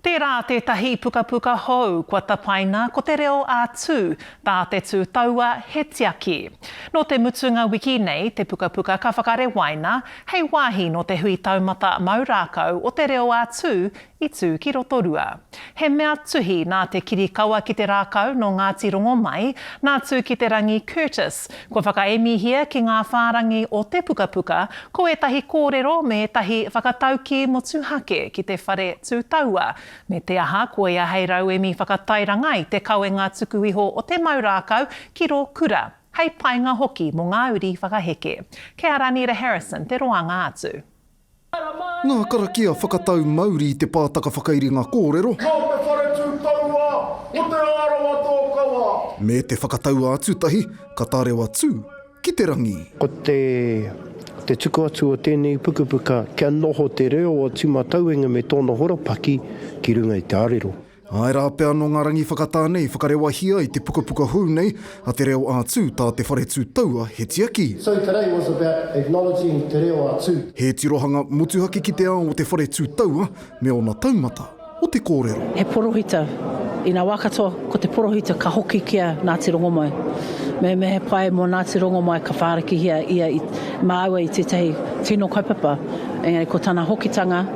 Tērā tētahi pukapuka hou kua tapaina ko te reo ā-tū tā te tū taua he tiaki. No te mutunga wiki nei, te pukapuka ka whakare waina, hei wāhi no te hui taumata maurākau o te reo ā-tū I tū ki rotorua. He mea tuhi nā te kirikaua ki te rākau no Ngāti Rongo mai, nā tū ki te rangi Curtis. Kua whakaemihia ki ngā whārangi o te pukapuka, ko etahi kōrero me etahi whakatauki motuhake ki te whare tūtaua. Me te aha, ko ia hei rau emi whakatairanga I te kauenga tuku iho o te maurākau ki ro kura. Hei painga hoki mo ngā uri whakaheke. Kia ora Nita Harrison, te roanga atu. Ngā karakia whakatau Māori I te pātaka whakairi ngā kōrero. Nau te whare tūtaua, o te arawa tōkawa. Me te whakatau ātutahi, ka tārewa tū, ki te rangi. Ko te tuku atu o tēnei pukapuka, kia noho te reo o tūmatauenga me tōna horapaki ki runga I te arero. Ai rā pēr no ngā rangi whakatānei whakarewa hia I te pukapuka hou nei a te reo ā-tū tā te whare tūtaua he tiaki. So today was about acknowledging te reo ā-tū. He tirohanga motuhake ki te ao o te whare tūtaua me ona taumata o te kōrero. He porohita, I ngā wakato, ko te porohita ka hoki kia Ngāti Rongo mai. Me he pai mo Ngāti Rongo mai ka whāraki hia ia māua I tētahi tino kaupapa. Engari ko tāna hokitanga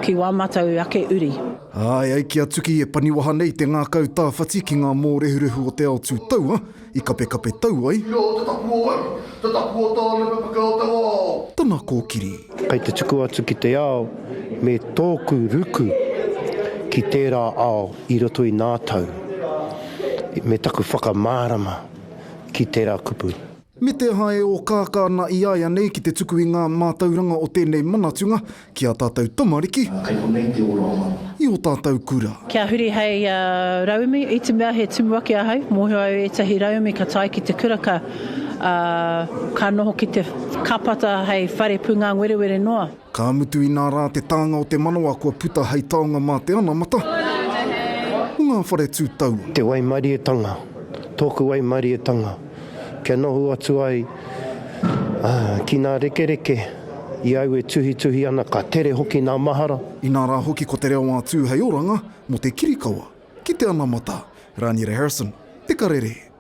ki wā mātau ake uri. Ai kia tuki e paniwaha nei te ngākau tāwhati ki ngā mōrehurehu o te ao tūtaua, I kape tau ai. Io, te taku ai, te taku o tāne pepaka o te wao. Tana kōkiri. Kei te tuku atu ki te ao, me tōku ruku ki tērā ao I roto I ngā tau. Me taku whakamārama ki tērā kupu. Me te hae o kākāna I aia nei ki te tuku I ngā mātauranga o tēnei manatunga, ki a tātou tamariki, Kei ko nei te oranga. I o tātou kura. Kia huri hei raumi, I te mea he tumuaki ahau, mōhio au etahi raumi ka tai ki te kuraka, ka noho ki te kapata hei whare punga werewere noa. Ka mutu I nā rā te tānga o te manawa kua puta hei taonga mā te ana mata. O ngā whare tūtaua. Te waimarietanga, tōku waimarietanga. Kia noho atu ai ki ngā rekereke I au e tuhi ana ka tere hoki ngā mahara. I nā rā hoki ko te reo ā-tū hei oranga mo te kirikaua ki te ana mata. Rā Nita Harrison, te karere.